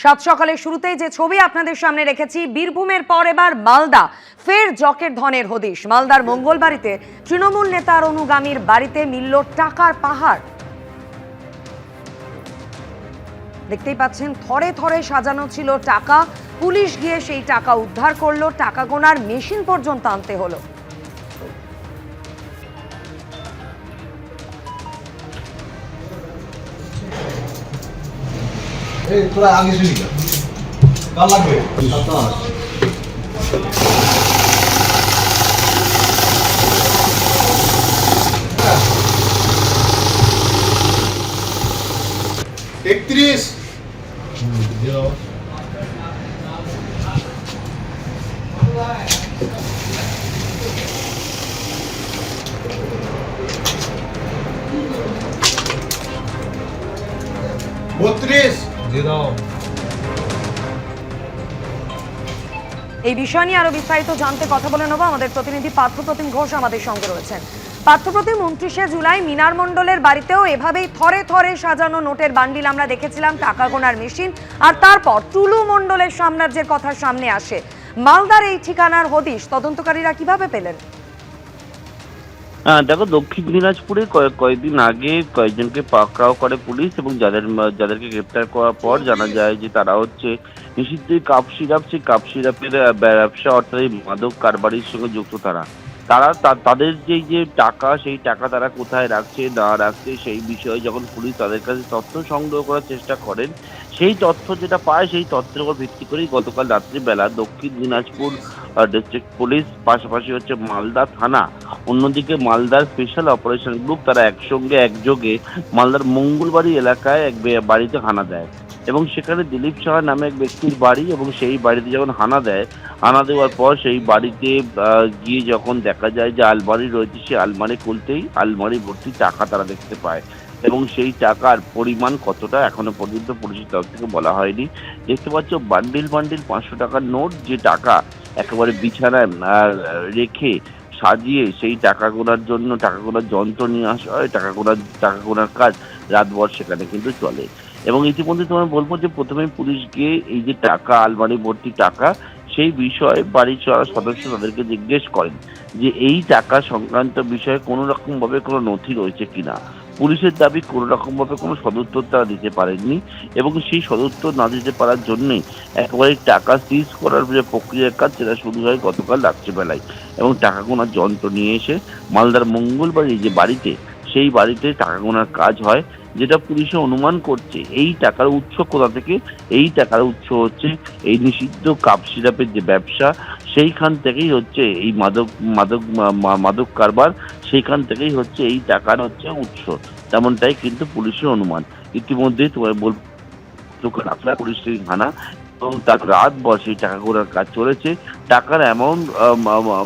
সাত সকালের শুরুতেই যে ছবি আপনাদের সামনে রেখেছি, বীরভূমের পর এবার মালদা, ফের জকের ধনের হদিশ। মালদার মঙ্গলবাড়িতে তৃণমূল নেতার অনুগামীর বাড়িতে মিলল টাকার পাহাড়। দেখতেই পাচ্ছেন থরে থরে সাজানো ছিল টাকা। পুলিশ গিয়ে সেই টাকা উদ্ধার করলো, টাকা গোনার মেশিন পর্যন্ত আনতে হলো। তোরা আগে শুনি কাল লাগবে একত্রিশ বত্রিশ। এই বিষয় নিয়ে আরো বিস্তারিত জানতে কথা বলে নেব আমাদের প্রতিনিধি পার্থপ্রতিম ঘোষ আমাদের সঙ্গে রয়েছেন। পার্থপ্রতিম, 29শে জুলাই মিনার মণ্ডলের বাড়িতেও এভাবেই থরে থরে সাজানো নোটের বান্ডিল আমরা দেখেছিলাম, টাকা গোনার মেশিন, আর তারপর টুলু মণ্ডলের সাম্রাজ্যের কথা সামনে আসে। মালদার এই ঠিকানার হদিশ তদন্তকারীরা কিভাবে পেলেন? দেখো, দক্ষিণ দিনাজপুরে কয়েকদিন আগে কয়েকজনকে পাকড়াও করে পুলিশ, এবং যাদেরকে গ্রেপ্তার করার পর জানা যায় যে তারা হচ্ছে নিষিদ্ধ কাপ সিরাপ, সেই কাপ সিরাপের ব্যবসা অর্থাৎ এই মাদক কারবারির সঙ্গে যুক্ত। তাদের যে টাকা, সেই টাকা তারা কোথায় রাখছে না রাখছে সেই বিষয়ে যখন পুলিশ তাদের কাছে তথ্য সংগ্রহ করার চেষ্টা করেন, সেই তথ্য যেটা পায় সেই তথ্যের উপর ভিত্তি করেই গতকাল রাত্রিবেলা দক্ষিণ দিনাজপুর ডিস্ট্রিক্ট পুলিশ, পাশাপাশি হচ্ছে মালদা থানা, অন্যদিকে মালদার স্পেশাল অপারেশন গ্রুপ, তারা একযোগে মালদার মঙ্গলবাড়ি এলাকায় এক বাড়িতে হানা দেয়, এবং সেখানে দিলীপ সাহা নামে এক ব্যক্তির বাড়ি, এবং সেই বাড়িতে যখন হানা দেওয়ার পর সেই বাড়িতে গিয়ে যখন দেখা যায় যে আলমারি রয়েছে, সেই আলমারি খুলতেই আলমারি ভর্তি টাকা তারা দেখতে পায়, এবং সেই টাকার পরিমাণ কতটা এখনো পর্যন্ত পুলিশের তরফ থেকে বলা হয়নি। দেখতে পাচ্ছ বান্ডিল 500 টাকার নোট, যে টাকা একেবারে বিছানায় রেখে সাজিয়ে সেই টাকা গোনার জন্য টাকা গোনার যন্ত্র নিয়ে আসা হয়। টাকা গোনার কাজ রাতভর সেখানে কিন্তু চলে। এবং ইতিমধ্যে তোমায় বলবো যে প্রথমে পুলিশ গিয়ে এই যে টাকা, আলমারি ভর্তি টাকা, সেই বিষয়ে বাড়ির সদস্য তাদেরকে জিজ্ঞেস করেন যে এই টাকা সংক্রান্ত বিষয়ে কোনো রকম ভাবে কোনো নথি রয়েছে কিনা। পুলিশের দাবি কোনো রকম ভাবে কোনো সদুত্তর তারা দিতে পারেননি, এবং সেই সদুত্তর না দিতে পারার জন্যই একেবারে টাকা সিজ করার যে প্রক্রিয়ার কাজ সেটা শুরু হয় গতকাল রাত্রিবেলায়, এবং টাকা গোনার যন্ত্র নিয়ে এসে মালদার মঙ্গলবাড়ি যে বাড়িতে, সেই বাড়িতে টাকা গোনার কাজ হয়, যেটা পুলিশে অনুমান করছে এই টাকার উৎস কোথা থেকে। এই টাকার উৎস হচ্ছে এই নিষিদ্ধ কাপ সিরাপের যে ব্যবসা, সেইখান থেকেই হচ্ছে এই মাদক কারবার, সেইখান থেকেই হচ্ছে এই টাকার হচ্ছে উৎস, তেমনটাই কিন্তু পুলিশের অনুমান। ইতিমধ্যেই তোমার বলবো পুলিশ থানা, এবং তার রাতভর সেই টাকা গোনার কাজ চলেছে। টাকার অ্যামাউন্ট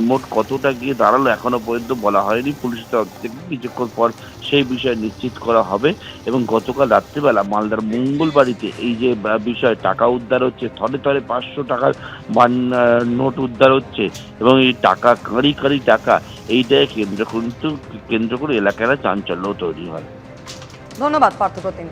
মোট কতটা গিয়ে দাঁড়ালো এখনো পর্যন্ত বলা হয়নি পুলিশের তরফ থেকে। কিছুক্ষণ পর সেই বিষয়ে নিশ্চিত করা হবে। এবং গতকাল রাত্রিবেলা মালদার মঙ্গলবাড়িতে এই যে বিষয় টাকা উদ্ধার হচ্ছে, থরে থরে 500 টাকার নোট উদ্ধার হচ্ছে, এবং এই টাকা কাঁড়ি টাকা, এইটাকে কেন্দ্র করে এলাকায় চাঞ্চল্য তৈরি হয়। ধন্যবাদ পার্থপ্রতিম।